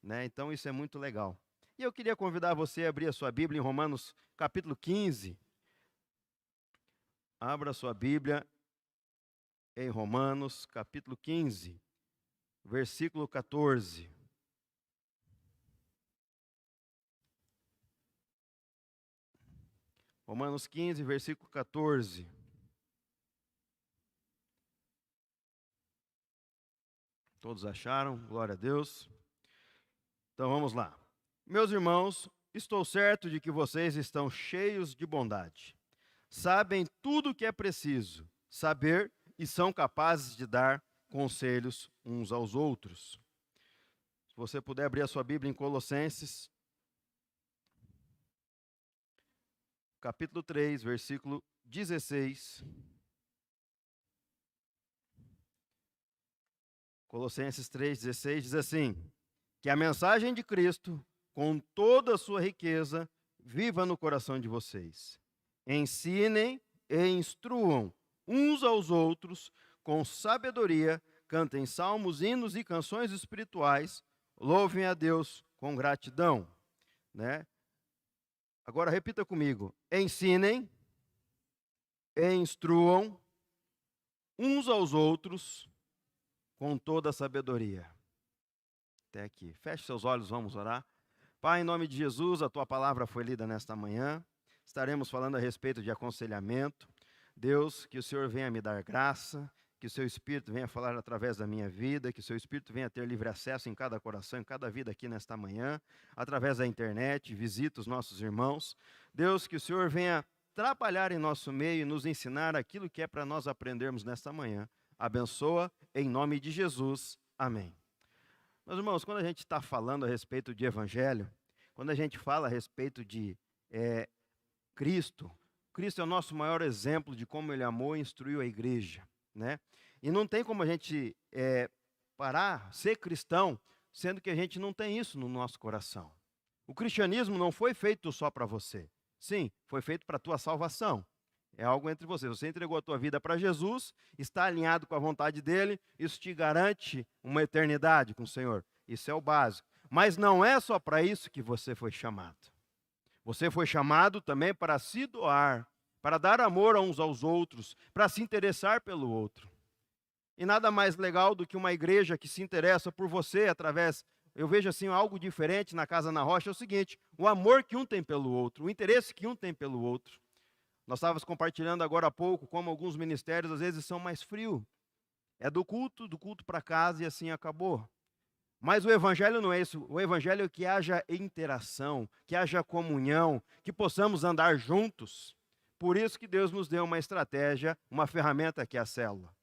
né? Então isso é muito legal. E eu queria convidar você a abrir a sua Bíblia em Romanos capítulo 15. Abra a sua Bíblia em Romanos capítulo 15, versículo 14. Romanos 15, versículo 14. Todos acharam? Glória a Deus. Então vamos lá. Meus irmãos, estou certo de que vocês estão cheios de bondade. Sabem tudo o que é preciso saber e são capazes de dar conselhos uns aos outros. Se você puder abrir a sua Bíblia em Colossenses, capítulo 3, versículo 16. Colossenses 3,16 diz assim: que a mensagem de Cristo, com toda a sua riqueza, viva no coração de vocês. Ensinem e instruam uns aos outros com sabedoria, cantem salmos, hinos e canções espirituais, louvem a Deus com gratidão. Né? Agora repita comigo: ensinem e instruam uns aos outros com toda a sabedoria. Até aqui. Feche seus olhos, vamos orar. Pai, em nome de Jesus, a tua palavra foi lida nesta manhã. Estaremos falando a respeito de aconselhamento. Deus, que o Senhor venha me dar graça, que o seu Espírito venha falar através da minha vida, que o seu Espírito venha ter livre acesso em cada coração, em cada vida aqui nesta manhã, através da internet, visita os nossos irmãos. Deus, que o Senhor venha trabalhar em nosso meio e nos ensinar aquilo que é para nós aprendermos nesta manhã. Abençoa, em nome de Jesus. Amém. Meus irmãos, quando a gente está falando a respeito de evangelho, quando a gente fala a respeito de Cristo, Cristo é o nosso maior exemplo de como ele amou e instruiu a igreja, né? E não tem como a gente parar, ser cristão, sendo que a gente não tem isso no nosso coração. O cristianismo não foi feito só para você. Sim, foi feito para a tua salvação. É algo entre vocês. Você entregou a tua vida para Jesus, está alinhado com a vontade dele, isso te garante uma eternidade com o Senhor. Isso é o básico. Mas não é só para isso que você foi chamado. Você foi chamado também para se doar, para dar amor uns aos outros, para se interessar pelo outro. E nada mais legal do que uma igreja que se interessa por você através... Eu vejo assim algo diferente na Casa na Rocha, é o seguinte: o amor que um tem pelo outro, o interesse que um tem pelo outro. Nós estávamos compartilhando agora há pouco como alguns ministérios às vezes são mais frios. É do culto para casa e assim acabou. Mas o evangelho não é isso. O evangelho é que haja interação, que haja comunhão, que possamos andar juntos. Por isso que Deus nos deu uma estratégia, uma ferramenta que é a célula.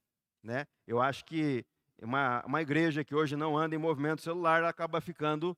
Né? Eu acho que uma igreja que hoje não anda em movimento celular acaba ficando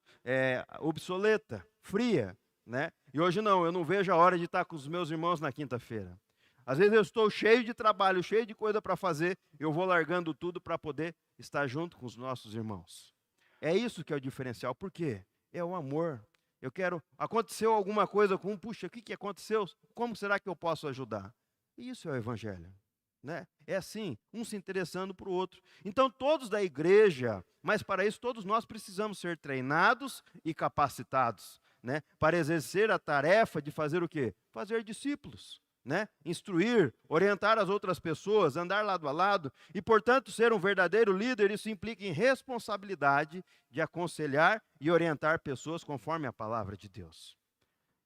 obsoleta, fria. Né? E hoje não, eu não vejo a hora de estar com os meus irmãos na quinta-feira. Às vezes eu estou cheio de trabalho, cheio de coisa para fazer, eu vou largando tudo para poder estar junto com os nossos irmãos. É isso que é o diferencial. Por quê? É o amor. Eu quero... Aconteceu alguma coisa com um, puxa, o que aconteceu? Como será que eu posso ajudar? Isso é o evangelho. Né? É assim, um se interessando para o outro. Então todos da igreja, mas para isso todos nós precisamos ser treinados e capacitados. Né, para exercer a tarefa de fazer o quê? Fazer discípulos, né? Instruir, orientar as outras pessoas, andar lado a lado e, portanto, ser um verdadeiro líder. Isso implica em responsabilidade de aconselhar e orientar pessoas conforme a palavra de Deus.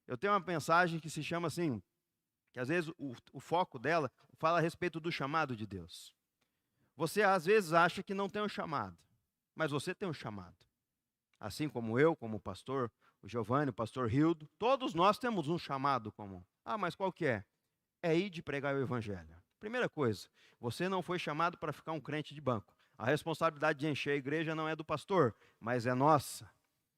Eu tenho uma mensagem que se chama assim, que às vezes o foco dela fala a respeito do chamado de Deus. Você às vezes acha que não tem um chamado, mas você tem um chamado. Assim como eu, como pastor, o Giovanni, o pastor Hildo, todos nós temos um chamado comum. Ah, mas qual que é? É ir de pregar o evangelho. Primeira coisa, você não foi chamado para ficar um crente de banco. A responsabilidade de encher a igreja não é do pastor, mas é nossa.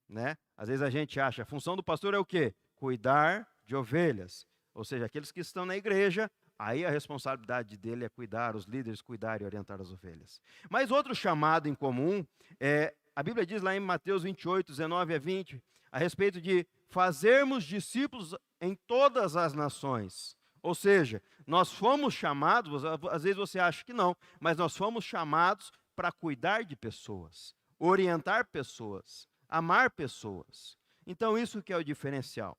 Né? Às vezes a gente acha, a função do pastor é o quê? Cuidar de ovelhas. Ou seja, aqueles que estão na igreja, aí a responsabilidade dele é cuidar, os líderes cuidar e orientar as ovelhas. Mas outro chamado em comum é... A Bíblia diz lá em Mateus 28, 19 a 20, a respeito de fazermos discípulos em todas as nações. Ou seja, nós fomos chamados, às vezes você acha que não, mas nós fomos chamados para cuidar de pessoas, orientar pessoas, amar pessoas. Então, isso que é o diferencial.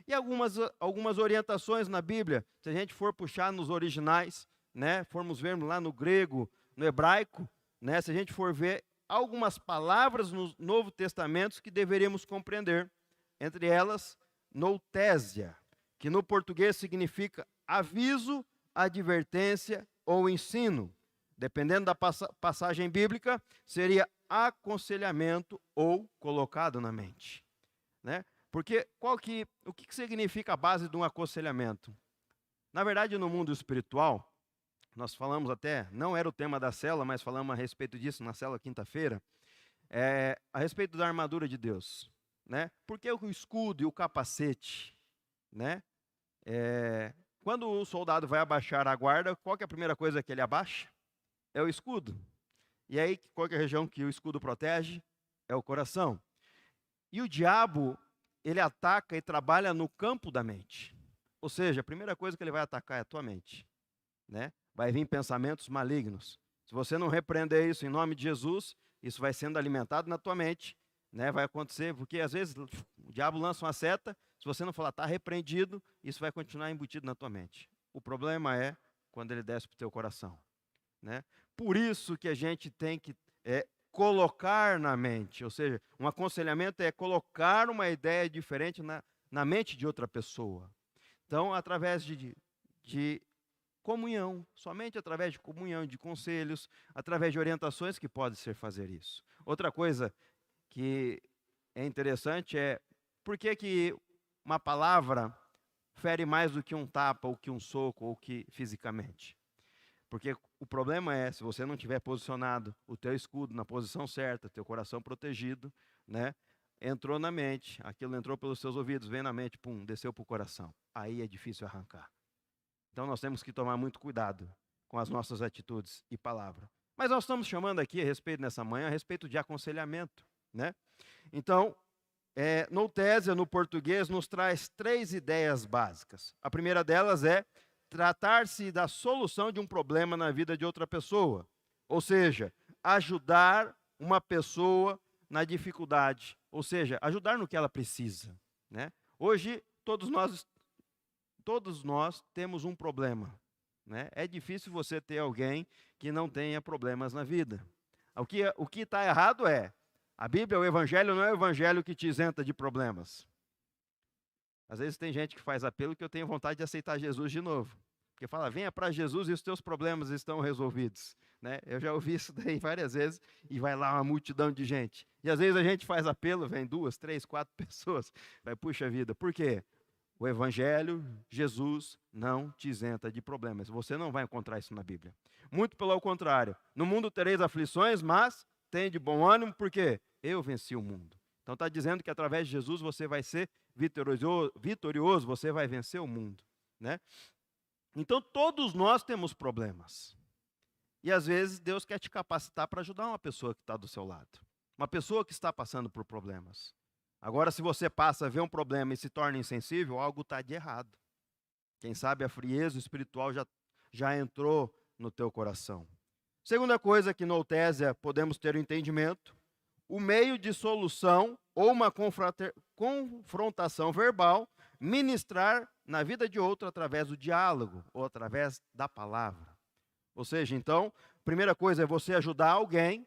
E algumas orientações na Bíblia, se a gente for puxar nos originais, né, formos ver lá no grego, no hebraico, né, se a gente for ver algumas palavras no Novo Testamento que deveríamos compreender, entre elas, noutésia, que no português significa aviso, advertência ou ensino. Dependendo da passagem bíblica, seria aconselhamento ou colocado na mente, né? Porque o que significa a base de um aconselhamento? Na verdade, no mundo espiritual, nós falamos até, não era o tema da célula, mas falamos a respeito disso na célula quinta-feira, a respeito da armadura de Deus, né? Porque o escudo e o capacete, né? Quando o soldado vai abaixar a guarda, qual que é a primeira coisa que ele abaixa? É o escudo. E aí, qual que é a região que o escudo protege? É o coração. E o diabo, ele ataca e trabalha no campo da mente. Ou seja, a primeira coisa que ele vai atacar é a tua mente, né? Vai vir pensamentos malignos. Se você não repreender isso em nome de Jesus, isso vai sendo alimentado na tua mente, né? Vai acontecer, porque às vezes o diabo lança uma seta, se você não falar, está repreendido, isso vai continuar embutido na tua mente. O problema é quando ele desce para o teu coração, né? Por isso que a gente tem que colocar na mente, ou seja, um aconselhamento é colocar uma ideia diferente na mente de outra pessoa. Então, através de comunhão, somente através de comunhão, de conselhos, através de orientações que pode ser fazer isso. Outra coisa que é interessante é por que uma palavra fere mais do que um tapa, ou que um soco, ou que fisicamente. Porque o problema é, se você não tiver posicionado o teu escudo na posição certa, teu coração protegido, né? Entrou na mente, aquilo entrou pelos seus ouvidos, veio na mente, pum, desceu para o coração. Aí é difícil arrancar. Então nós temos que tomar muito cuidado com as nossas atitudes e palavras. Mas nós estamos chamando aqui a respeito nessa manhã, a respeito de aconselhamento, né? Então, noutésia, no português, nos traz 3 ideias básicas. A primeira delas é tratar-se da solução de um problema na vida de outra pessoa. Ou seja, ajudar uma pessoa na dificuldade. Ou seja, ajudar no que ela precisa, né? Hoje, todos nós temos um problema, né? É difícil você ter alguém que não tenha problemas na vida. O que está errado é, a Bíblia, o Evangelho, não é o Evangelho que te isenta de problemas. Às vezes tem gente que faz apelo que eu tenho vontade de aceitar Jesus de novo. Porque fala, venha para Jesus e os teus problemas estão resolvidos, né? Eu já ouvi isso daí várias vezes e vai lá uma multidão de gente. E às vezes a gente faz apelo, vem 2, 3, 4 pessoas. Vai, puxa vida, por quê? O Evangelho, Jesus, não te isenta de problemas. Você não vai encontrar isso na Bíblia. Muito pelo contrário. No mundo tereis aflições, mas tem de bom ânimo, porque eu venci o mundo. Então está dizendo que através de Jesus você vai ser vitorioso, você vai vencer o mundo, né? Então todos nós temos problemas. E às vezes Deus quer te capacitar para ajudar uma pessoa que está do seu lado. Uma pessoa que está passando por problemas. Agora, se você passa a ver um problema e se torna insensível, algo está de errado. Quem sabe a frieza espiritual já entrou no teu coração. Segunda coisa que no Outésia podemos ter o entendimento, o meio de solução ou uma confrontação verbal, ministrar na vida de outro através do diálogo ou através da palavra. Ou seja, então, primeira coisa é você ajudar alguém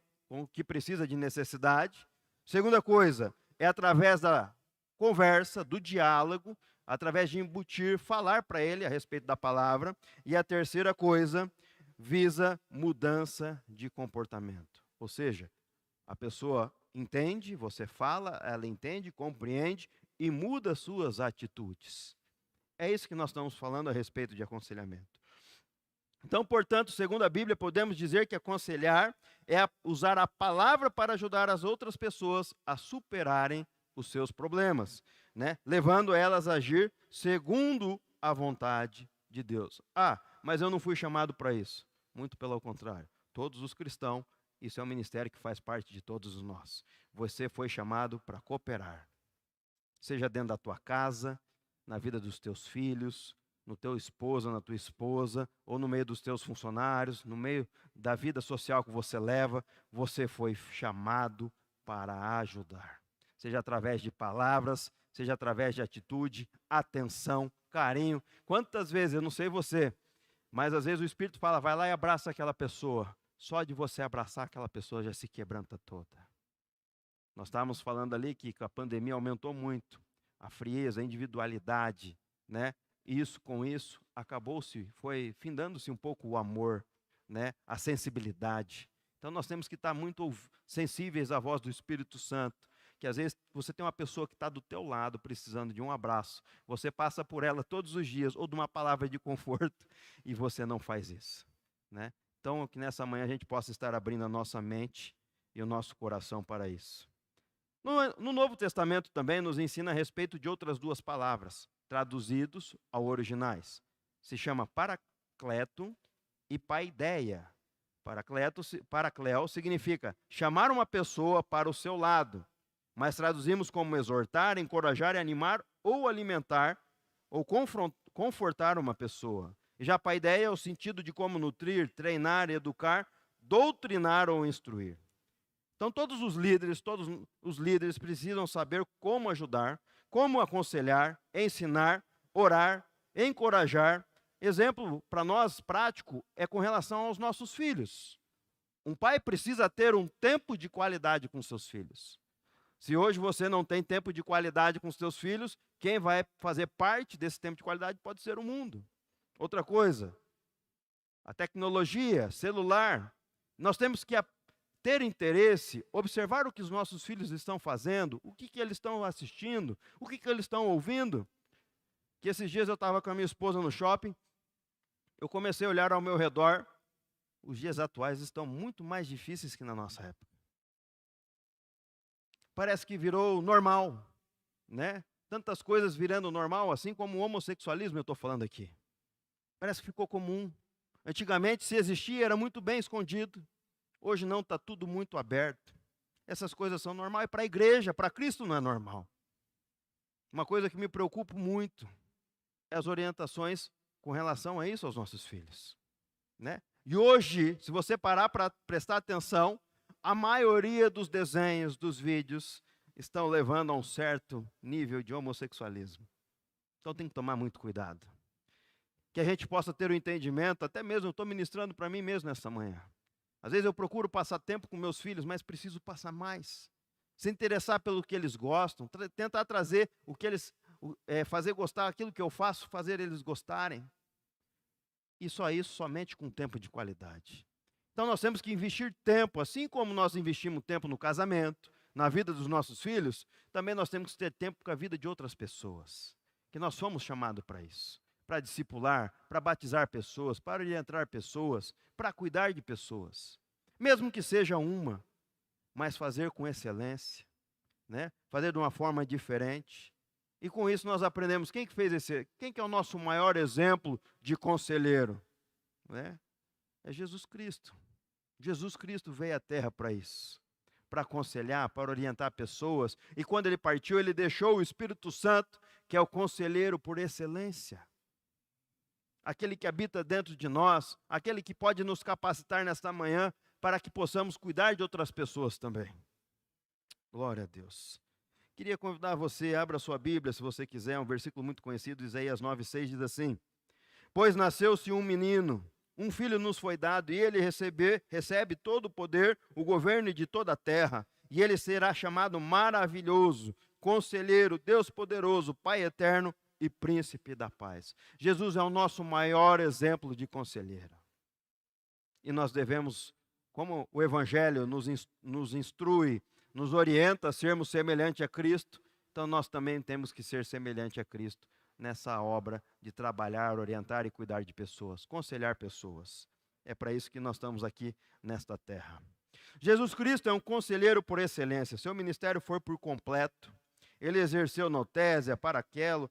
que precisa de necessidade. Segunda coisa é através da conversa, do diálogo, através de embutir, falar para ele a respeito da palavra. E a terceira coisa visa mudança de comportamento. Ou seja, a pessoa entende, você fala, ela entende, compreende e muda suas atitudes. É isso que nós estamos falando a respeito de aconselhamento. Então, portanto, segundo a Bíblia, podemos dizer que aconselhar é usar a palavra para ajudar as outras pessoas a superarem os seus problemas, né? Levando elas a agir segundo a vontade de Deus. Ah, mas eu não fui chamado para isso. Muito pelo contrário. Todos os cristãos, isso é um ministério que faz parte de todos nós. Você foi chamado para cooperar. Seja dentro da tua casa, na vida dos teus filhos, no teu esposo, na tua esposa, ou no meio dos teus funcionários, no meio da vida social que você leva, você foi chamado para ajudar. seja através de palavras, seja através de atitude, atenção, carinho. Quantas vezes, eu não sei você, mas às vezes o Espírito fala, vai lá e abraça aquela pessoa. Só de você abraçar aquela pessoa já se quebranta toda. Nós estávamos falando ali que a pandemia aumentou muito a frieza, a individualidade, né? Isso com isso foi findando-se um pouco o amor, né? A sensibilidade. Então nós temos que estar muito sensíveis à voz do Espírito Santo, que às vezes você tem uma pessoa que está do teu lado precisando de um abraço, você passa por ela todos os dias, ou de uma palavra de conforto, e você não faz isso, né? Então que nessa manhã a gente possa estar abrindo a nossa mente e o nosso coração para isso. No Novo Testamento também nos ensina a respeito de outras duas palavras, traduzidos ao originais. Se chama paracleto e paideia. Paracleo significa chamar uma pessoa para o seu lado, mas traduzimos como exortar, encorajar, animar ou alimentar ou confortar uma pessoa. E já paideia é o sentido de como nutrir, treinar, educar, doutrinar ou instruir. Então todos os líderes precisam saber como ajudar, como aconselhar, ensinar, orar, encorajar. Exemplo para nós prático é com relação aos nossos filhos. Um pai precisa ter um tempo de qualidade com seus filhos. Se hoje você não tem tempo de qualidade com seus filhos, quem vai fazer parte desse tempo de qualidade pode ser o mundo. Outra coisa, a tecnologia, celular. Nós temos que ter interesse, observar o que os nossos filhos estão fazendo, o que eles estão assistindo, o que eles estão ouvindo. Que esses dias eu estava com a minha esposa no shopping, eu comecei a olhar ao meu redor, os dias atuais estão muito mais difíceis que na nossa época. Parece que virou normal, né? Tantas coisas virando normal, assim como o homossexualismo eu estou falando aqui. Parece que ficou comum. Antigamente, se existia, era muito bem escondido. Hoje não, está tudo muito aberto. Essas coisas são normais. E para a igreja, para Cristo não é normal. Uma coisa que me preocupa muito é as orientações com relação a isso aos nossos filhos, né? E hoje, se você parar para prestar atenção, a maioria dos desenhos, dos vídeos, estão levando a um certo nível de homossexualismo. Então tem que tomar muito cuidado. Que a gente possa ter o entendimento, até mesmo eu estou ministrando para mim mesmo nessa manhã. Às vezes eu procuro passar tempo com meus filhos, mas preciso passar mais. Se interessar pelo que eles gostam, tentar trazer o que eles, fazer gostar aquilo que eu faço, fazer eles gostarem. E só isso somente com tempo de qualidade. Então nós temos que investir tempo, assim como nós investimos tempo no casamento, na vida dos nossos filhos, também nós temos que ter tempo com a vida de outras pessoas. Que nós fomos chamados para isso. Para discipular, para batizar pessoas, para orientar pessoas, para cuidar de pessoas. Mesmo que seja uma, mas fazer com excelência, né? Fazer de uma forma diferente. E com isso nós aprendemos quem que é o nosso maior exemplo de conselheiro, né? É Jesus Cristo. Jesus Cristo veio à terra para isso, para aconselhar, para orientar pessoas. E quando ele partiu, ele deixou o Espírito Santo, que é o conselheiro por excelência. Aquele que habita dentro de nós, aquele que pode nos capacitar nesta manhã para que possamos cuidar de outras pessoas também. Glória a Deus. Queria convidar você, abra sua Bíblia, se você quiser, é um versículo muito conhecido, Isaías 9:6 diz assim: Pois nasceu-se um menino, um filho nos foi dado, e ele recebe todo o poder, o governo de toda a terra, e ele será chamado maravilhoso, conselheiro, Deus poderoso, Pai eterno, e príncipe da paz. Jesus é o nosso maior exemplo de conselheiro. E nós devemos, como o Evangelho nos instrui, nos orienta a sermos semelhantes a Cristo, então nós também temos que ser semelhantes a Cristo nessa obra de trabalhar, orientar e cuidar de pessoas, conselhar pessoas. É para isso que nós estamos aqui nesta terra. Jesus Cristo é um conselheiro por excelência. Seu ministério foi por completo. Ele exerceu notésia, paraquelo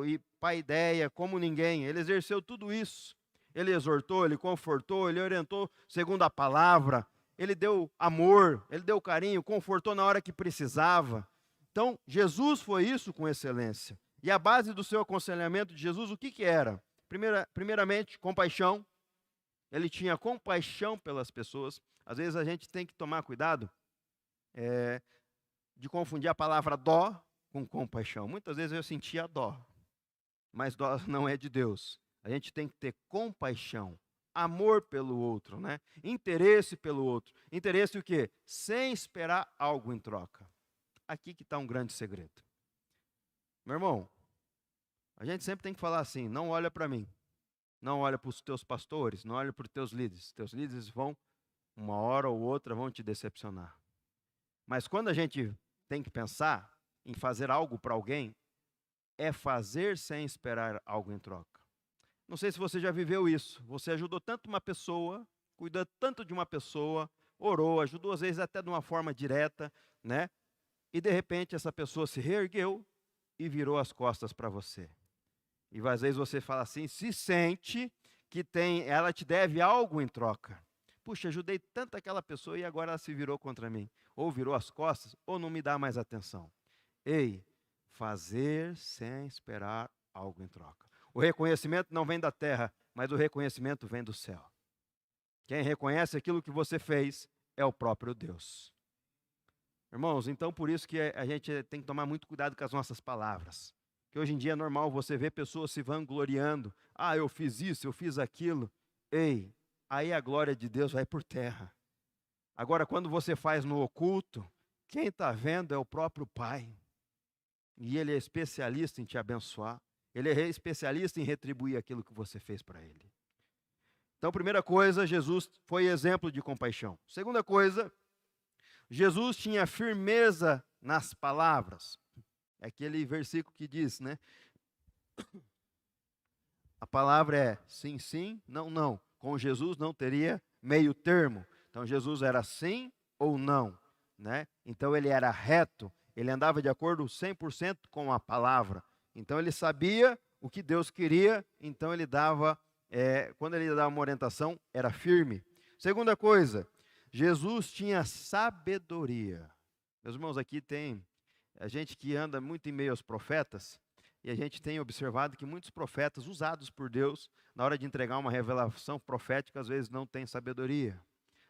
e paideia como ninguém. Ele exerceu tudo isso. Ele exortou, ele confortou, ele orientou segundo a palavra. Ele deu amor, ele deu carinho, confortou na hora que precisava. Então, Jesus foi isso com excelência. E a base do seu aconselhamento de Jesus, o que era? Primeiramente, compaixão. Ele tinha compaixão pelas pessoas. Às vezes a gente tem que tomar cuidado de confundir a palavra dó com compaixão. Muitas vezes eu sentia dó, mas dó não é de Deus. A gente tem que ter compaixão, amor pelo outro, né? Interesse pelo outro. Interesse o quê? Sem esperar algo em troca. Aqui que está um grande segredo. Meu irmão, a gente sempre tem que falar assim, não olha para mim, não olha para os teus pastores, não olha para os teus líderes. Teus líderes vão, uma hora ou outra, vão te decepcionar. Mas quando a gente tem que pensar em fazer algo para alguém, é fazer sem esperar algo em troca. Não sei se você já viveu isso. Você ajudou tanto uma pessoa, cuidou tanto de uma pessoa, orou, ajudou às vezes até de uma forma direta, né? E de repente essa pessoa se reergueu e virou as costas para você. E às vezes você fala assim, se sente que ela te deve algo em troca. Puxa, ajudei tanto aquela pessoa e agora ela se virou contra mim. Ou virou as costas, ou não me dá mais atenção. Ei, fazer sem esperar algo em troca. O reconhecimento não vem da terra, mas o reconhecimento vem do céu. Quem reconhece aquilo que você fez é o próprio Deus. Irmãos, então por isso que a gente tem que tomar muito cuidado com as nossas palavras. Que hoje em dia é normal você ver pessoas se vangloriando. Ah, eu fiz isso, eu fiz aquilo. Ei, aí a glória de Deus vai por terra. Agora, quando você faz no oculto, quem está vendo é o próprio Pai. E Ele é especialista em te abençoar. Ele é especialista em retribuir aquilo que você fez para Ele. Então, primeira coisa, Jesus foi exemplo de compaixão. Segunda coisa, Jesus tinha firmeza nas palavras. É aquele versículo que diz, né? A palavra é sim, sim, não, não. Com Jesus não teria meio termo. Então Jesus era sim ou não, né? Então ele era reto, ele andava de acordo 100% com a palavra. Então ele sabia o que Deus queria, então ele dava, quando ele dava uma orientação, era firme. Segunda coisa, Jesus tinha sabedoria. Meus irmãos, aqui tem a gente que anda muito em meio aos profetas, e a gente tem observado que muitos profetas usados por Deus, na hora de entregar uma revelação profética, às vezes não têm sabedoria.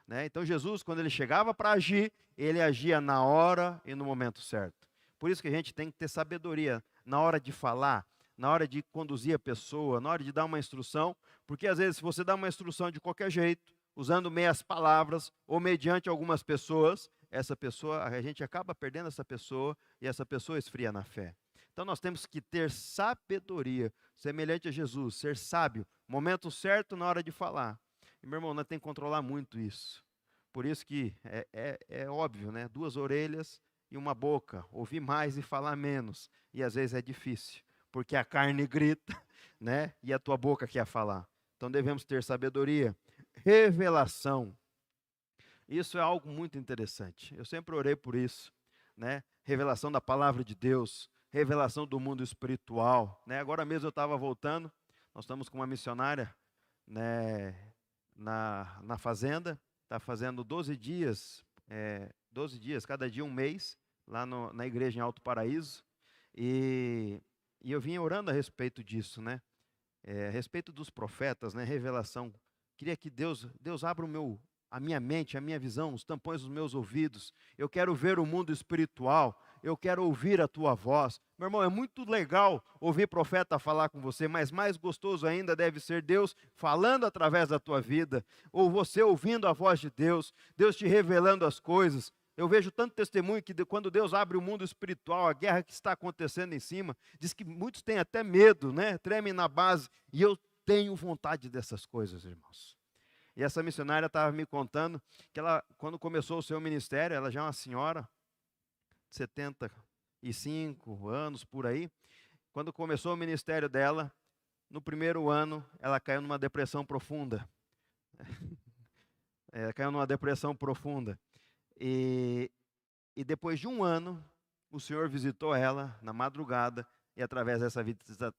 Né? Então Jesus, quando ele chegava para agir, ele agia na hora e no momento certo. Por isso que a gente tem que ter sabedoria na hora de falar, na hora de conduzir a pessoa, na hora de dar uma instrução, porque às vezes se você dá uma instrução de qualquer jeito, usando meias palavras ou mediante algumas pessoas, essa pessoa, a gente acaba perdendo essa pessoa e essa pessoa esfria na fé. Então nós temos que ter sabedoria, semelhante a Jesus, ser sábio, momento certo na hora de falar. E, meu irmão, nós temos que controlar muito isso. Por isso que é óbvio, né? 2 orelhas e uma boca, ouvir mais e falar menos. E às vezes é difícil, porque a carne grita, né? E a tua boca quer falar. Então devemos ter sabedoria. Revelação. Isso é algo muito interessante. Eu sempre orei por isso, né? Revelação da palavra de Deus, revelação do mundo espiritual, né? Agora mesmo eu estava voltando, nós estamos com uma missionária, né, na fazenda, está fazendo 12 dias, 12 dias, cada dia um mês, lá na igreja em Alto Paraíso, e eu vim orando a respeito disso, né? A respeito dos profetas, né? Revelação. Queria que Deus abra a minha mente, a minha visão, os tampões dos meus ouvidos. Eu quero ver o mundo espiritual. Eu quero ouvir a tua voz. Meu irmão, é muito legal ouvir profeta falar com você, mas mais gostoso ainda deve ser Deus falando através da tua vida, ou você ouvindo a voz de Deus, Deus te revelando as coisas. Eu vejo tanto testemunho que quando Deus abre o mundo espiritual, a guerra que está acontecendo em cima, diz que muitos têm até medo, né? Tremem na base, e eu tenho vontade dessas coisas, irmãos. E essa missionária estava me contando que ela, quando começou o seu ministério, ela já é uma senhora, 75 anos por aí. Quando começou o ministério dela, no primeiro ano, ela caiu numa depressão profunda. Caiu numa depressão profunda. E depois de um ano, o Senhor visitou ela na madrugada, e através dessa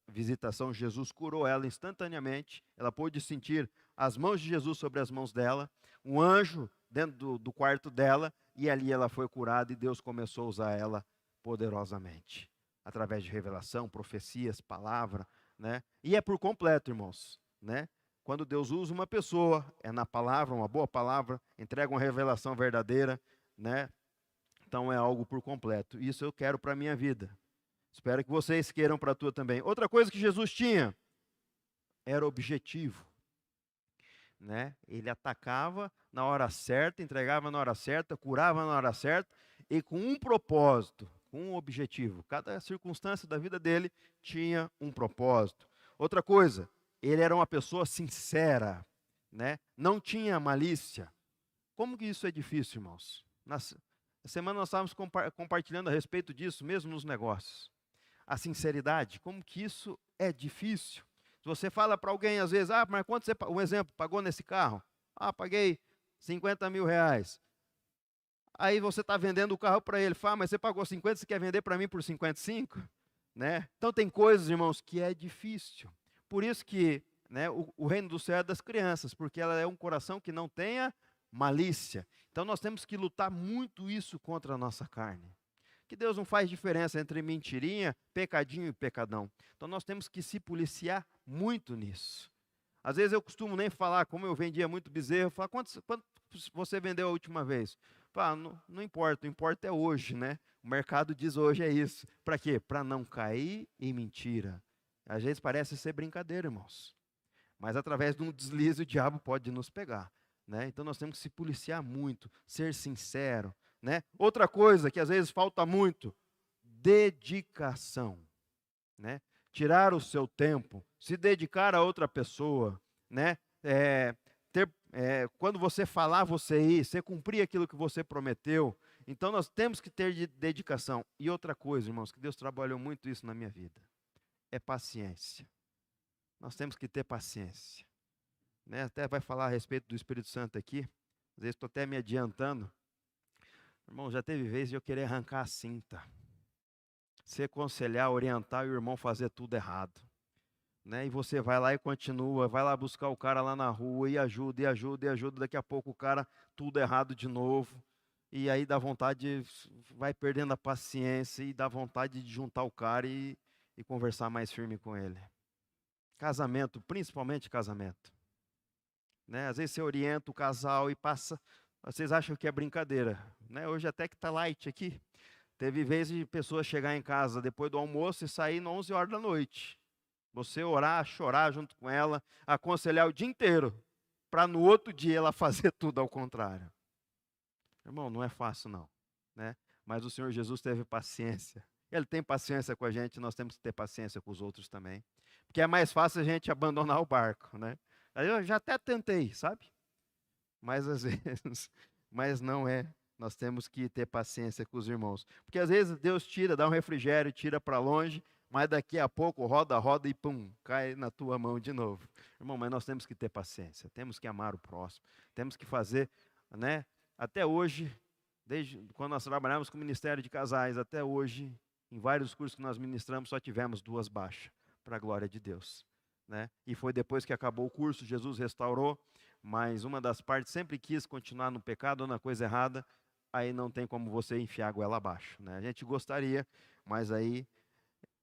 visitação, Jesus curou ela instantaneamente. Ela pôde sentir as mãos de Jesus sobre as mãos dela, um anjo dentro do quarto dela, e ali ela foi curada e Deus começou a usar ela poderosamente, através de revelação, profecias, palavra, né? E é por completo, irmãos, né? Quando Deus usa uma pessoa, é na palavra, uma boa palavra, entrega uma revelação verdadeira, né? então é algo por completo. Isso eu quero para a minha vida. Espero que vocês queiram para a tua também. Outra coisa que Jesus tinha era objetivo. Né? Ele atacava na hora certa, entregava na hora certa, curava na hora certa e com um propósito, com um objetivo. Cada circunstância da vida dele tinha um propósito. Outra coisa, ele era uma pessoa sincera, né? Não tinha malícia. Como que isso é difícil, irmãos? Na semana nós estávamos compartilhando a respeito disso, mesmo nos negócios. A sinceridade, como que isso é difícil. Se você fala para alguém, às vezes, mas quanto você, um exemplo, pagou nesse carro? Paguei 50 mil reais. Aí você está vendendo o carro para ele, fala, mas você pagou 50, você quer vender para mim por 55? Né? Então tem coisas, irmãos, que é difícil. Por isso que, né, o reino do céu é das crianças, porque ela é um coração que não tenha malícia. Então nós temos que lutar muito isso contra a nossa carne. Que Deus não faz diferença entre mentirinha, pecadinho e pecadão. Então nós temos que se policiar muito nisso. Às vezes eu costumo nem falar, como eu vendia muito bezerro, eu falo, quanto você vendeu a última vez? Falo, não importa, o importa é hoje, né? O mercado diz hoje é isso. Para quê? Para não cair em mentira. Às vezes parece ser brincadeira, irmãos. Mas através de um deslize o diabo pode nos pegar. Né? Então nós temos que se policiar muito, ser sincero. Né? Outra coisa que às vezes falta muito, dedicação. Né? Tirar o seu tempo, se dedicar a outra pessoa. Né? Quando você falar, você ir, você cumprir aquilo que você prometeu. Então nós temos que ter dedicação. E outra coisa, irmãos, que Deus trabalhou muito isso na minha vida, é paciência. Nós temos que ter paciência. Né? Até vai falar a respeito do Espírito Santo aqui. Às vezes estou até me adiantando. Irmão, já teve vez de eu querer arrancar a cinta. Se aconselhar, orientar e o irmão fazer tudo errado. Né? E você vai lá e continua, vai lá buscar o cara lá na rua e ajuda, e ajuda, e ajuda. Daqui a pouco o cara, tudo errado de novo. E aí dá vontade, vai perdendo a paciência e dá vontade de juntar o cara e conversar mais firme com ele. Casamento, principalmente casamento. Né? Às vezes você orienta o casal e passa, vocês acham que é brincadeira. Né? Hoje até que está light aqui. Teve vezes de pessoas chegar em casa depois do almoço e sair às 11 horas da noite. Você orar, chorar junto com ela, aconselhar o dia inteiro, para no outro dia ela fazer tudo ao contrário. Irmão, não é fácil não. Né? Mas o Senhor Jesus teve paciência. Ele tem paciência com a gente, nós temos que ter paciência com os outros também. Porque é mais fácil a gente abandonar o barco. Né? Eu já até tentei, sabe? Mas às vezes, mas não é. Nós temos que ter paciência com os irmãos. Porque às vezes Deus tira, dá um refrigério, tira para longe, mas daqui a pouco roda e pum, cai na tua mão de novo. Irmão, mas nós temos que ter paciência, temos que amar o próximo, temos que fazer, né? Até hoje, desde quando nós trabalhamos com o Ministério de Casais, até hoje, em vários cursos que nós ministramos, só tivemos 2 baixas, para a glória de Deus. Né? E foi depois que acabou o curso, Jesus restaurou, mas uma das partes sempre quis continuar no pecado ou na coisa errada, aí não tem como você enfiar a goela abaixo. Né? A gente gostaria, mas aí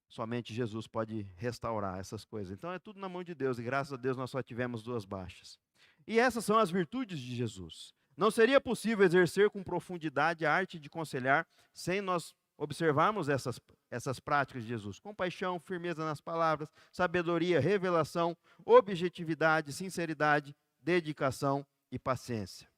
somente Jesus pode restaurar essas coisas. Então é tudo na mão de Deus, e graças a Deus nós só tivemos 2 baixas. E essas são as virtudes de Jesus. Não seria possível exercer com profundidade a arte de aconselhar sem nós observarmos essas práticas de Jesus. Compaixão, firmeza nas palavras, sabedoria, revelação, objetividade, sinceridade, dedicação e paciência.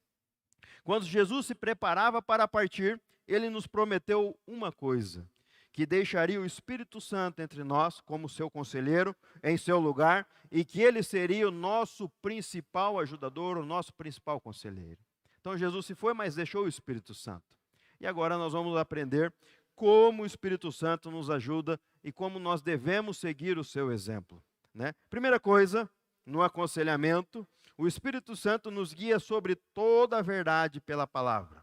Quando Jesus se preparava para partir, ele nos prometeu uma coisa, que deixaria o Espírito Santo entre nós como seu conselheiro, em seu lugar, e que ele seria o nosso principal ajudador, o nosso principal conselheiro. Então Jesus se foi, mas deixou o Espírito Santo. E agora nós vamos aprender como o Espírito Santo nos ajuda e como nós devemos seguir o seu exemplo. Né? Primeira coisa, no aconselhamento, o Espírito Santo nos guia sobre toda a verdade pela palavra.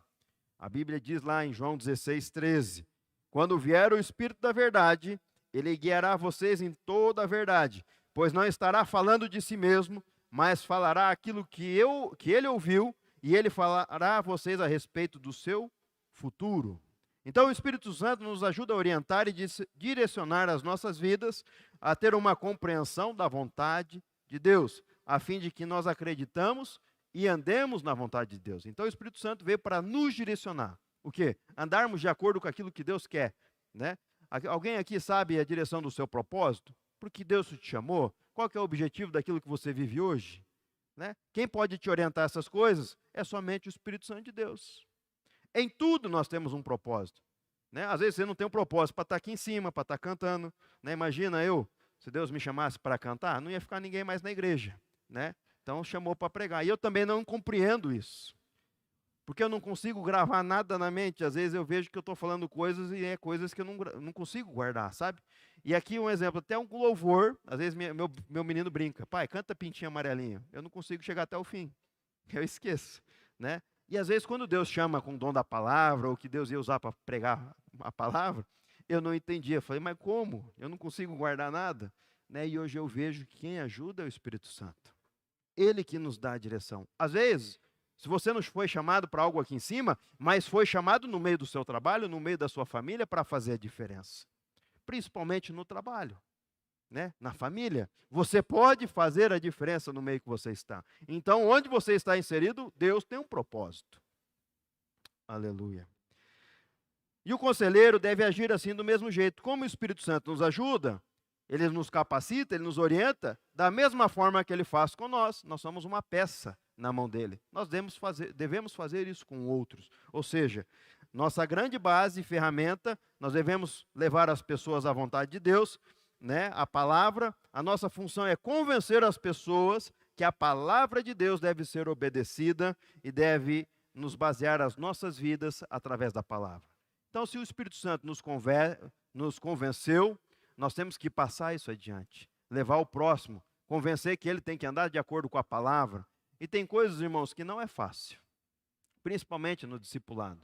A Bíblia diz lá em João 16:13, quando vier o Espírito da verdade, ele guiará vocês em toda a verdade, pois não estará falando de si mesmo, mas falará aquilo que ele ouviu, e ele falará a vocês a respeito do seu futuro. Então o Espírito Santo nos ajuda a orientar e direcionar as nossas vidas a ter uma compreensão da vontade de Deus, a fim de que nós acreditamos e andemos na vontade de Deus. Então o Espírito Santo veio para nos direcionar. O quê? Andarmos de acordo com aquilo que Deus quer, né? Alguém aqui sabe a direção do seu propósito? Por que Deus te chamou? Qual que é o objetivo daquilo que você vive hoje? Né? Quem pode te orientar essas coisas é somente o Espírito Santo de Deus. Em tudo nós temos um propósito. Né? Às vezes você não tem um propósito para estar aqui em cima, para estar cantando. Né? Imagina eu, se Deus me chamasse para cantar, não ia ficar ninguém mais na igreja. Né? Então chamou para pregar. E eu também não compreendo isso. Porque eu não consigo gravar nada na mente. Às vezes eu vejo que eu estou falando coisas e é coisas que eu não consigo guardar, sabe? E aqui um exemplo, até um louvor, às vezes meu menino brinca, pai, canta Pintinho Amarelinho. Eu não consigo chegar até o fim, eu esqueço, né? E às vezes quando Deus chama com o dom da palavra, ou que Deus ia usar para pregar a palavra, eu não entendia. Eu falei, mas como? Eu não consigo guardar nada? Né? E hoje eu vejo que quem ajuda é o Espírito Santo. Ele que nos dá a direção. Às vezes, se você não foi chamado para algo aqui em cima, mas foi chamado no meio do seu trabalho, no meio da sua família, para fazer a diferença. Principalmente no trabalho, né? Na família. Você pode fazer a diferença no meio que você está. Então, onde você está inserido, Deus tem um propósito. Aleluia. E o conselheiro deve agir assim do mesmo jeito. Como o Espírito Santo nos ajuda, ele nos capacita, ele nos orienta, da mesma forma que ele faz com nós. Nós somos uma peça na mão dele. Nós devemos fazer isso com outros. Ou seja, nossa grande base e ferramenta, nós devemos levar as pessoas à vontade de Deus, né? A palavra, a nossa função é convencer as pessoas que a palavra de Deus deve ser obedecida e deve nos basear as nossas vidas através da palavra. Então, se o Espírito Santo nos convenceu, nós temos que passar isso adiante, levar o próximo, convencer que ele tem que andar de acordo com a palavra. E tem coisas, irmãos, que não é fácil, principalmente no discipulado.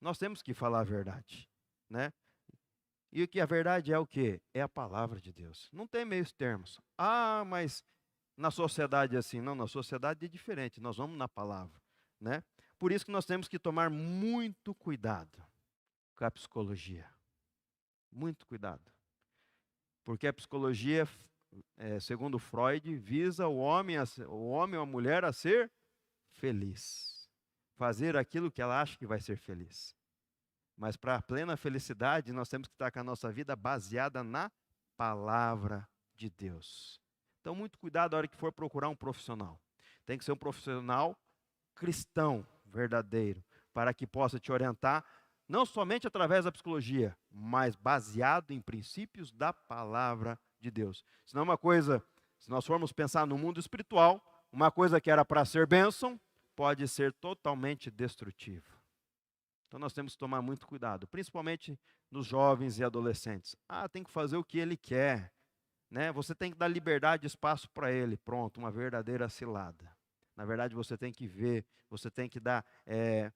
Nós temos que falar a verdade, né? E o que a verdade é o quê? É a palavra de Deus. Não tem meios termos. Ah, mas na sociedade é assim. Não, na sociedade é diferente. Nós vamos na palavra, né? Por isso que nós temos que tomar muito cuidado com a psicologia. Muito cuidado. Porque a psicologia, segundo Freud, visa o homem ou a mulher a ser feliz. Fazer aquilo que ela acha que vai ser feliz. Mas para a plena felicidade, nós temos que estar com a nossa vida baseada na palavra de Deus. Então, muito cuidado na hora que for procurar um profissional. Tem que ser um profissional cristão, verdadeiro, para que possa te orientar, não somente através da psicologia, mas baseado em princípios da palavra de Deus. Senão uma coisa, se nós formos pensar no mundo espiritual, uma coisa que era para ser bênção, pode ser totalmente destrutiva. Então nós temos que tomar muito cuidado, principalmente nos jovens e adolescentes. Ah, tem que fazer o que ele quer, né? Você tem que dar liberdade e espaço para ele. Pronto, uma verdadeira cilada. Na verdade, você tem que ver, você tem que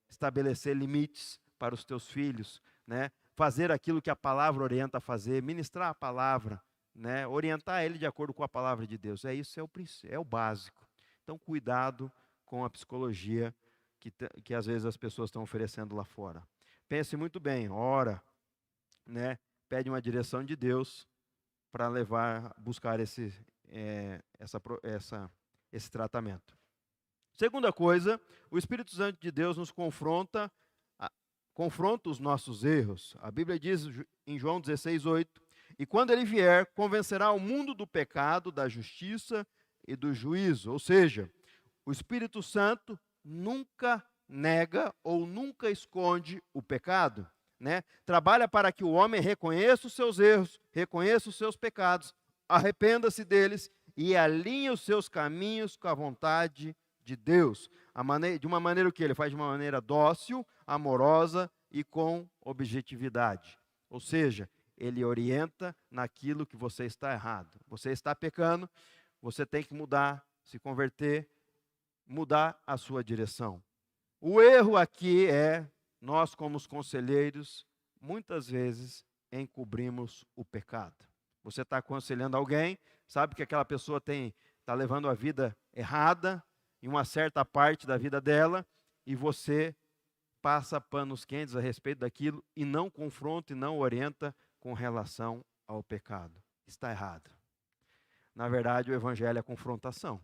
estabelecer limites para os teus filhos, né? Fazer aquilo que a palavra orienta a fazer, ministrar a palavra, né? Orientar ele de acordo com a palavra de Deus. Isso é o básico. Então, cuidado com a psicologia que às vezes as pessoas estão oferecendo lá fora. Pense muito bem, ora, né? Pede uma direção de Deus para buscar esse tratamento. Segunda coisa, o Espírito Santo de Deus nos confronta os nossos erros. A Bíblia diz em João 16:8, e quando ele vier, convencerá o mundo do pecado, da justiça e do juízo. Ou seja, o Espírito Santo nunca nega ou nunca esconde o pecado, né? Trabalha para que o homem reconheça os seus erros, reconheça os seus pecados, arrependa-se deles e alinhe os seus caminhos com a vontade de Deus. De uma maneira que ele faz de uma maneira dócil, amorosa e com objetividade. Ou seja, ele orienta naquilo que você está errado. Você está pecando, você tem que mudar, se converter, mudar a sua direção. O erro aqui é, nós como os conselheiros, muitas vezes encobrimos o pecado. Você está aconselhando alguém, sabe que aquela pessoa está levando a vida errada, em uma certa parte da vida dela, e você passa panos quentes a respeito daquilo e não confronta e não orienta com relação ao pecado. Está errado. Na verdade, o evangelho é confrontação.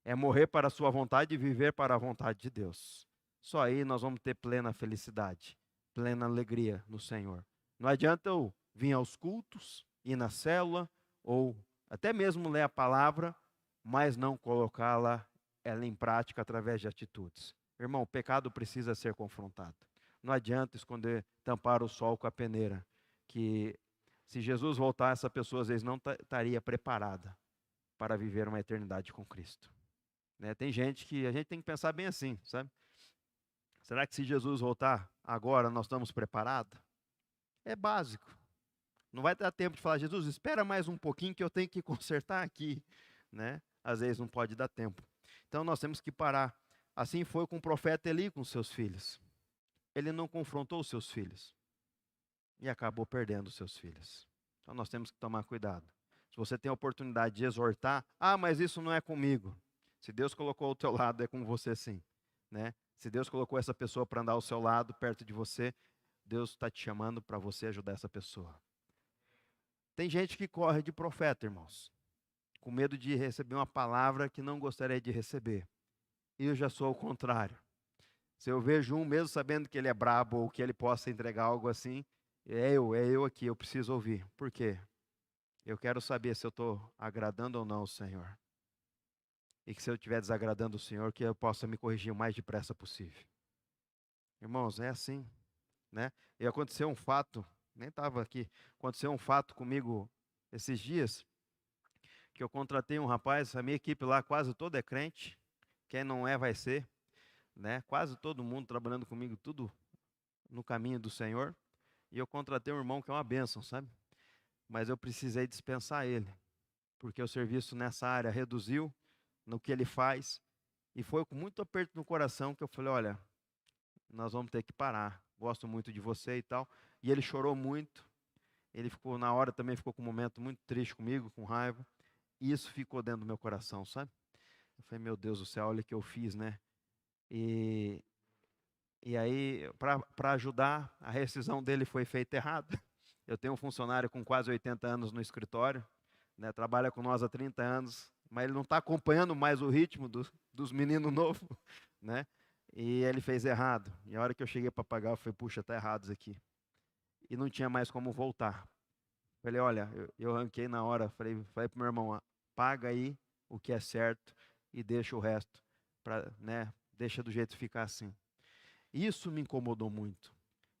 É morrer para a sua vontade e viver para a vontade de Deus. só aí nós vamos ter plena felicidade, plena alegria no Senhor. Não adianta eu vir aos cultos, ir na célula, ou até mesmo ler a palavra, mas não colocá-la ela em prática através de atitudes. Irmão, o pecado precisa ser confrontado. Não adianta esconder, tampar o sol com a peneira, que se Jesus voltar, essa pessoa às vezes não estaria preparada para viver uma eternidade com Cristo. Né? Tem gente que a gente tem que pensar bem assim, sabe? Será que se Jesus voltar agora nós estamos preparados? É básico. Não vai dar tempo de falar, Jesus, espera mais um pouquinho que eu tenho que consertar aqui, né? Às vezes não pode dar tempo. Então nós temos que parar. Assim foi com o profeta Eli com seus filhos. Ele não confrontou os seus filhos e acabou perdendo os seus filhos. Então nós temos que tomar cuidado. Se você tem a oportunidade de exortar, mas isso não é comigo. Se Deus colocou ao teu lado, é com você sim, né? Se Deus colocou essa pessoa para andar ao seu lado, perto de você, Deus está te chamando para você ajudar essa pessoa. Tem gente que corre de profeta, irmãos, com medo de receber uma palavra que não gostaria de receber. E eu já sou o contrário. Se eu vejo um, mesmo sabendo que ele é brabo ou que ele possa entregar algo assim, é eu aqui, eu preciso ouvir. Por quê? Eu quero saber se eu estou agradando ou não o Senhor. E que se eu estiver desagradando o Senhor, que eu possa me corrigir o mais depressa possível. Irmãos, é assim, né? E aconteceu um fato, nem estava aqui, aconteceu um fato comigo esses dias, que eu contratei um rapaz, a minha equipe lá quase toda é crente, quem não é vai ser, né? Quase todo mundo trabalhando comigo, tudo no caminho do Senhor, e eu contratei um irmão que é uma bênção, sabe? Mas eu precisei dispensar ele, porque o serviço nessa área reduziu no que ele faz, e foi com muito aperto no coração que eu falei, olha, nós vamos ter que parar, gosto muito de você e tal, e ele chorou muito, ele ficou, na hora também ficou com um momento muito triste comigo, com raiva, e isso ficou dentro do meu coração, sabe? Eu falei, meu Deus do céu, olha o que eu fiz, né? E, e aí, para ajudar, a rescisão dele foi feita errada. Eu tenho um funcionário com quase 80 anos no escritório, né, trabalha com nós há 30 anos, mas ele não está acompanhando mais o ritmo dos meninos novos, né? E ele fez errado. E a hora que eu cheguei para pagar, eu falei, puxa, está errado isso aqui. E não tinha mais como voltar. Falei, olha, eu ranquei na hora, falei para o meu irmão, paga aí o que é certo e deixa o resto, né, deixa do jeito que ficar assim. Isso me incomodou muito.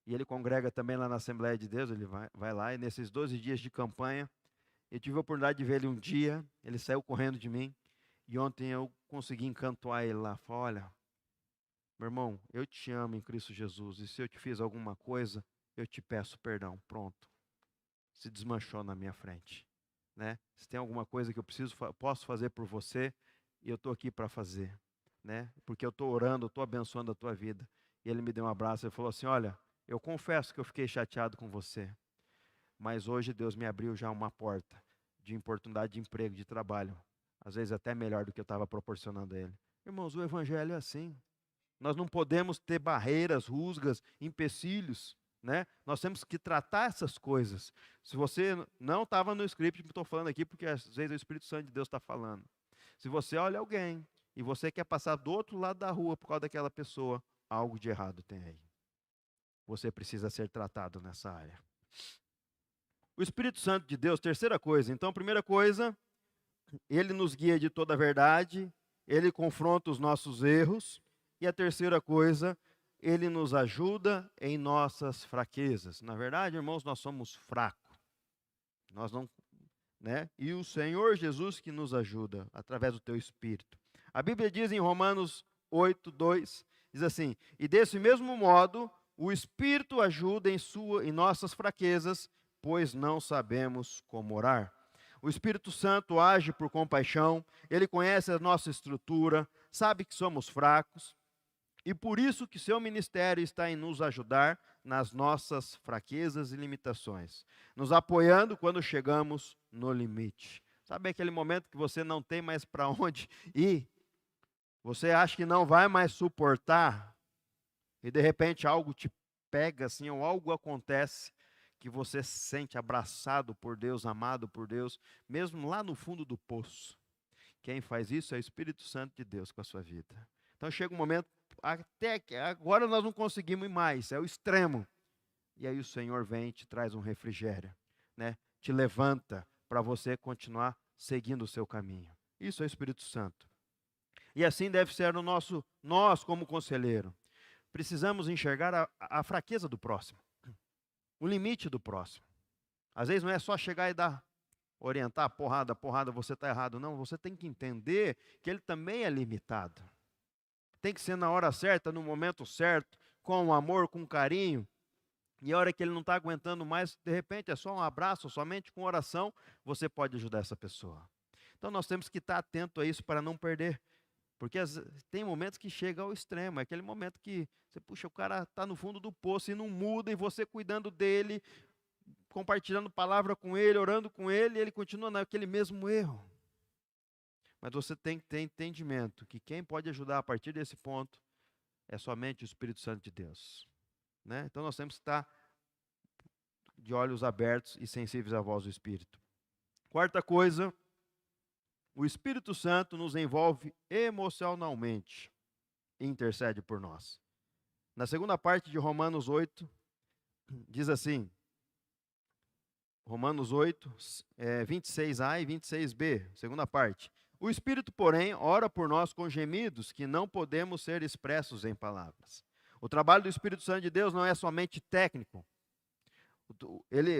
E ele congrega também lá na Assembleia de Deus, ele vai lá, e nesses 12 dias de campanha, eu tive a oportunidade de ver ele um dia, ele saiu correndo de mim, e ontem eu consegui encantoar ele lá. Falei, olha, meu irmão, eu te amo em Cristo Jesus, e se eu te fiz alguma coisa, eu te peço perdão. Pronto. Se desmanchou na minha frente, né? Se tem alguma coisa que eu posso fazer por você, eu estou aqui para fazer, né? Porque eu estou orando, eu estou abençoando a tua vida. E ele me deu um abraço e falou assim, olha, eu confesso que eu fiquei chateado com você, mas hoje Deus me abriu já uma porta de oportunidade de emprego, de trabalho, às vezes até melhor do que eu estava proporcionando a ele. Irmãos, o evangelho é assim. Nós não podemos ter barreiras, rusgas, empecilhos, né? Nós temos que tratar essas coisas. Se você não estava no script, estou falando aqui porque às vezes o Espírito Santo de Deus está falando. Se você olha alguém e você quer passar do outro lado da rua por causa daquela pessoa, algo de errado tem aí. Você precisa ser tratado nessa área. O Espírito Santo de Deus, terceira coisa. Então, primeira coisa, ele nos guia de toda a verdade, ele confronta os nossos erros. E a terceira coisa, ele nos ajuda em nossas fraquezas. Na verdade, irmãos, nós somos fracos. Nós não, né? E o Senhor Jesus que nos ajuda através do teu Espírito. A Bíblia diz em Romanos 8:2, diz assim: "E desse mesmo modo, o Espírito ajuda em nossas fraquezas, pois não sabemos como orar." O Espírito Santo age por compaixão, ele conhece a nossa estrutura, sabe que somos fracos, e por isso que seu ministério está em nos ajudar nas nossas fraquezas e limitações, nos apoiando quando chegamos no limite. Sabe aquele momento que você não tem mais para onde ir? Você acha que não vai mais suportar, e de repente algo te pega assim, ou algo acontece, que você se sente abraçado por Deus, amado por Deus, mesmo lá no fundo do poço. Quem faz isso é o Espírito Santo de Deus com a sua vida. Então chega um momento, até que agora nós não conseguimos ir mais, é o extremo. E aí o Senhor vem e te traz um refrigério, né? Te levanta para você continuar seguindo o seu caminho. Isso é o Espírito Santo. E assim deve ser nós como conselheiro. Precisamos enxergar a fraqueza do próximo, o limite do próximo. Às vezes não é só chegar e orientar, porrada, você está errado. Não, você tem que entender que ele também é limitado. Tem que ser na hora certa, no momento certo, com amor, com carinho. E a hora que ele não está aguentando mais, de repente é só um abraço, somente com oração, você pode ajudar essa pessoa. Então nós temos que estar atento a isso para não perder. Porque tem momentos que chega ao extremo, é aquele momento que você, puxa, o cara está no fundo do poço e não muda, e você cuidando dele, compartilhando palavra com ele, orando com ele, e ele continua naquele mesmo erro. Mas você tem que ter entendimento que quem pode ajudar a partir desse ponto é somente o Espírito Santo de Deus. Né? Então nós temos que estar de olhos abertos e sensíveis à voz do Espírito. Quarta coisa, o Espírito Santo nos envolve emocionalmente e intercede por nós. Na segunda parte de Romanos 8, diz assim, Romanos 8, 26a e 26b, segunda parte. O Espírito, porém, ora por nós com gemidos que não podemos ser expressos em palavras. O trabalho do Espírito Santo de Deus não é somente técnico,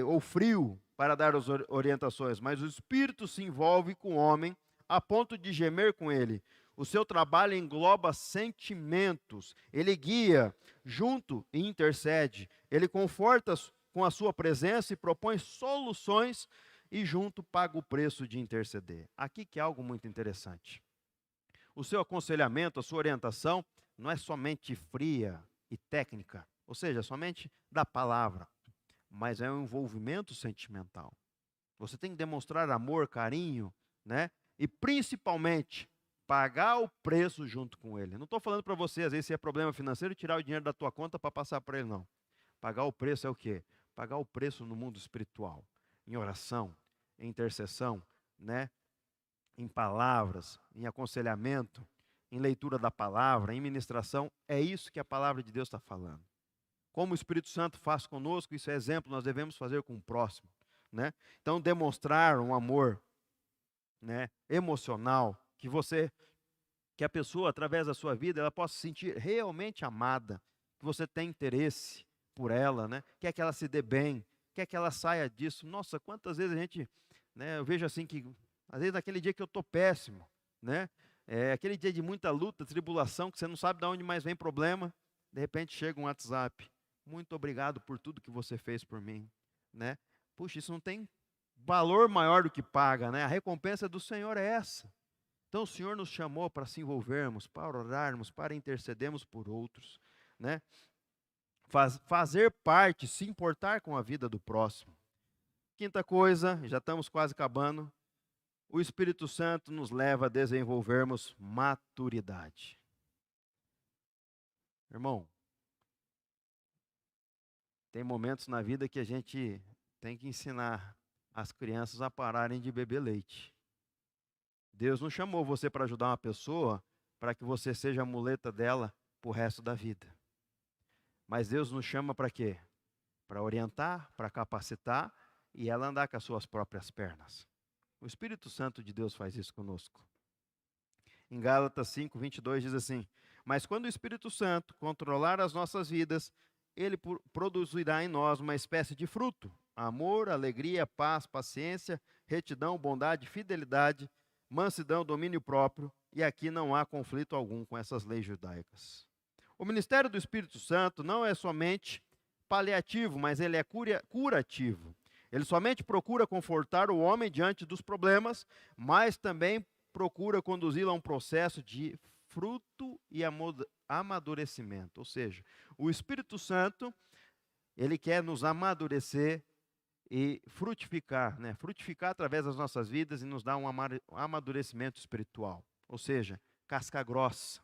ou frio para dar as orientações, mas o Espírito se envolve com o homem a ponto de gemer com ele. O seu trabalho engloba sentimentos, ele guia junto e intercede, ele conforta com a sua presença e propõe soluções e junto paga o preço de interceder. Aqui que é algo muito interessante. O seu aconselhamento, a sua orientação, não é somente fria e técnica, ou seja, somente da palavra, mas é um envolvimento sentimental. Você tem que demonstrar amor, carinho, né? E principalmente pagar o preço junto com ele. Não estou falando para você, às vezes, se é problema financeiro, tirar o dinheiro da tua conta para passar para ele, não. Pagar o preço é o quê? Pagar o preço no mundo espiritual, em oração, em intercessão, né? Em palavras, em aconselhamento, em leitura da palavra, em ministração. É isso que a palavra de Deus está falando. Como o Espírito Santo faz conosco, isso é exemplo, nós devemos fazer com o próximo. Né? Então, demonstrar um amor, né, emocional, que a pessoa, através da sua vida, ela possa se sentir realmente amada, que você tem interesse por ela, né? Quer que ela se dê bem, quer que ela saia disso. Nossa, quantas vezes a gente, né, eu vejo assim que, às vezes naquele dia que eu estou péssimo, né? Aquele dia de muita luta, tribulação, que você não sabe de onde mais vem problema, de repente chega um WhatsApp. Muito obrigado por tudo que você fez por mim, né? Puxa, isso não tem valor maior do que paga, né? A recompensa do Senhor é essa. Então o Senhor nos chamou para se envolvermos, para orarmos, para intercedermos por outros, né? Fazer parte, se importar com a vida do próximo. Quinta coisa, já estamos quase acabando, o Espírito Santo nos leva a desenvolvermos maturidade. Irmão, tem momentos na vida que a gente tem que ensinar as crianças a pararem de beber leite. Deus não chamou você para ajudar uma pessoa para que você seja a muleta dela para o resto da vida. Mas Deus nos chama para quê? Para orientar, para capacitar e ela andar com as suas próprias pernas. O Espírito Santo de Deus faz isso conosco. Em Gálatas 5, 22 diz assim: mas quando o Espírito Santo controlar as nossas vidas, ele produzirá em nós uma espécie de fruto: amor, alegria, paz, paciência, retidão, bondade, fidelidade, mansidão, domínio próprio, e aqui não há conflito algum com essas leis judaicas. O ministério do Espírito Santo não é somente paliativo, mas ele é curativo. Ele somente procura confortar o homem diante dos problemas, mas também procura conduzi-lo a um processo de fruto e amadurecimento. Ou seja, o Espírito Santo, ele quer nos amadurecer e frutificar, né? Frutificar através das nossas vidas e nos dar um amadurecimento espiritual. Ou seja, casca grossa,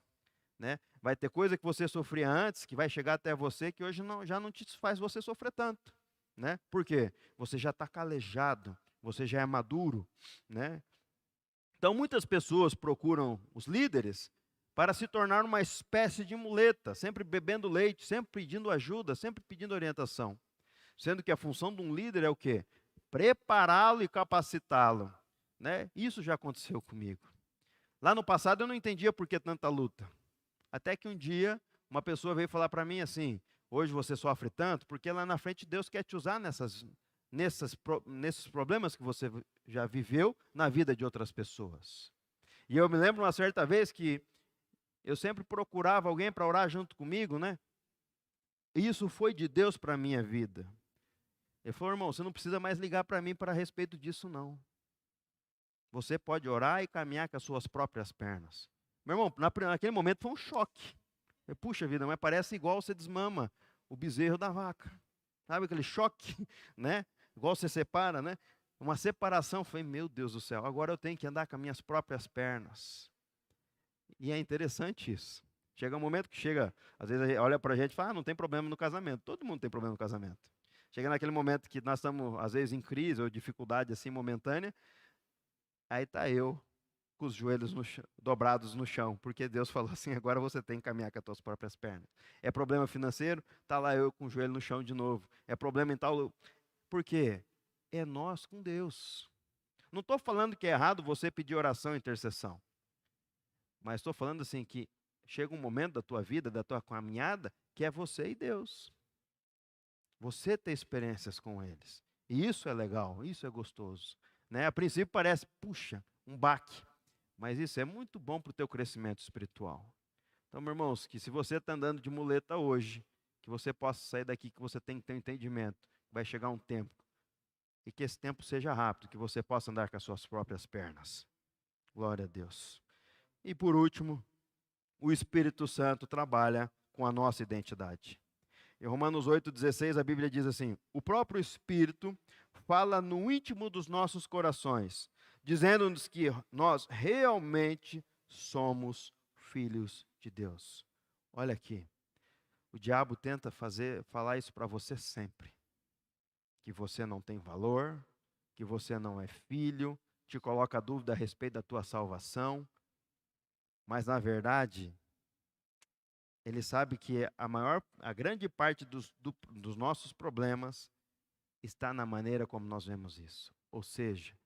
né? Vai ter coisa que você sofria antes, que vai chegar até você, que hoje já não te faz você sofrer tanto, né? Por quê? Você já está calejado, você já é maduro, né? Então, muitas pessoas procuram os líderes para se tornar uma espécie de muleta, sempre bebendo leite, sempre pedindo ajuda, sempre pedindo orientação. Sendo que a função de um líder é o quê? Prepará-lo e capacitá-lo. Né? Isso já aconteceu comigo. Lá no passado eu não entendia por que tanta luta. Até que um dia uma pessoa veio falar para mim assim: hoje você sofre tanto porque lá na frente Deus quer te usar nesses problemas que você já viveu na vida de outras pessoas. E eu me lembro uma certa vez que eu sempre procurava alguém para orar junto comigo, né? E isso foi de Deus para a minha vida. Ele falou: irmão, você não precisa mais ligar para mim para respeito disso, não. Você pode orar e caminhar com as suas próprias pernas. Meu irmão, naquele momento foi um choque. Puxa vida, mas parece igual você desmama o bezerro da vaca. Sabe aquele choque, né? Igual você separa, né? Uma separação. Foi, meu Deus do céu, agora eu tenho que andar com as minhas próprias pernas. E é interessante isso. Chega um momento que às vezes olha para a gente e fala: não tem problema no casamento. Todo mundo tem problema no casamento. Chega naquele momento que nós estamos, às vezes, em crise ou dificuldade assim momentânea, aí está eu com os joelhos dobrados no chão, porque Deus falou assim: agora você tem que caminhar com as tuas próprias pernas. É problema financeiro, está lá eu com o joelho no chão de novo. É problema em tal... Por quê? É nós com Deus. Não estou falando que é errado você pedir oração e intercessão, mas estou falando assim que chega um momento da tua vida, da tua caminhada, que é você e Deus. Você ter experiências com eles. E isso é legal, isso é gostoso. Né? A princípio parece, puxa, um baque. Mas isso é muito bom para o teu crescimento espiritual. Então, meus irmãos, que se você está andando de muleta hoje, que você possa sair daqui, que você tem que ter um entendimento. Vai chegar um tempo. E que esse tempo seja rápido, que você possa andar com as suas próprias pernas. Glória a Deus. E por último, o Espírito Santo trabalha com a nossa identidade. Em Romanos 8,16, a Bíblia diz assim: o próprio Espírito fala no íntimo dos nossos corações, dizendo-nos que nós realmente somos filhos de Deus. Olha aqui, o diabo tenta falar isso para você sempre. Que você não tem valor, que você não é filho, te coloca dúvida a respeito da tua salvação. Mas na verdade, ele sabe que a grande parte dos nossos problemas está na maneira como nós vemos isso. Ou seja,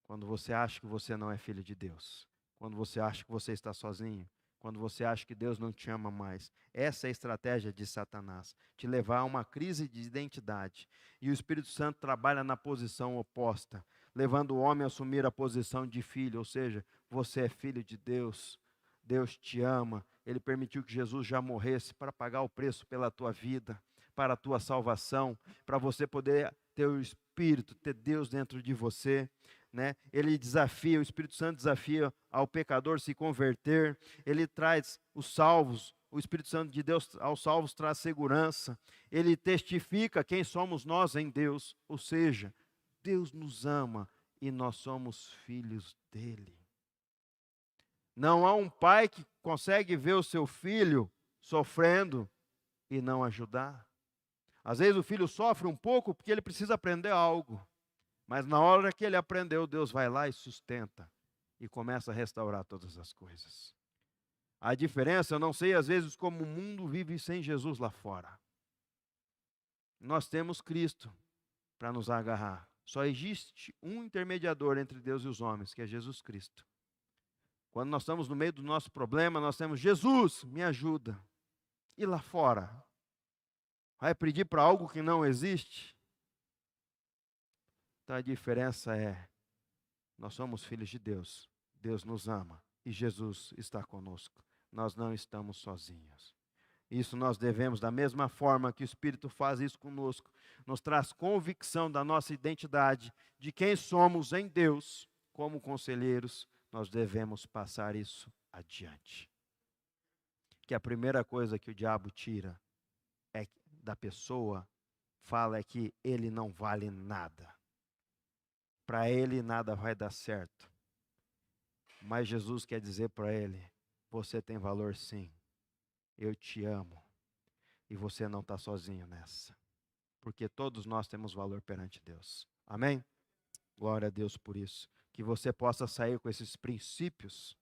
quando você acha que você não é filho de Deus, quando você acha que você está sozinho, quando você acha que Deus não te ama mais. Essa é a estratégia de Satanás, te levar a uma crise de identidade. E o Espírito Santo trabalha na posição oposta, levando o homem a assumir a posição de filho, ou seja, você é filho de Deus, Deus te ama, Ele permitiu que Jesus já morresse para pagar o preço pela tua vida, para a tua salvação, para você poder ter o Espírito, ter Deus dentro de você. Né? Ele desafia, o Espírito Santo desafia ao pecador se converter, ele traz os salvos, o Espírito Santo de Deus aos salvos traz segurança, ele testifica quem somos nós em Deus, ou seja, Deus nos ama e nós somos filhos dele. Não há um pai que consegue ver o seu filho sofrendo e não ajudar. Às vezes o filho sofre um pouco porque ele precisa aprender algo. Mas na hora que ele aprendeu, Deus vai lá e sustenta e começa a restaurar todas as coisas. A diferença, eu não sei às vezes como o mundo vive sem Jesus lá fora. Nós temos Cristo para nos agarrar. Só existe um intermediador entre Deus e os homens, que é Jesus Cristo. Quando nós estamos no meio do nosso problema, nós temos: Jesus, me ajuda. E lá fora? Vai pedir para algo que não existe? Então a diferença é, nós somos filhos de Deus, Deus nos ama e Jesus está conosco. Nós não estamos sozinhos. Isso nós devemos, da mesma forma que o Espírito faz isso conosco, nos traz convicção da nossa identidade, de quem somos em Deus, como conselheiros, nós devemos passar isso adiante. Que a primeira coisa que o diabo tira da pessoa, fala é que ele não vale nada. Para ele nada vai dar certo. Mas Jesus quer dizer para ele: você tem valor sim. Eu te amo. E você não está sozinho nessa. Porque todos nós temos valor perante Deus. Amém? Glória a Deus por isso. Que você possa sair com esses princípios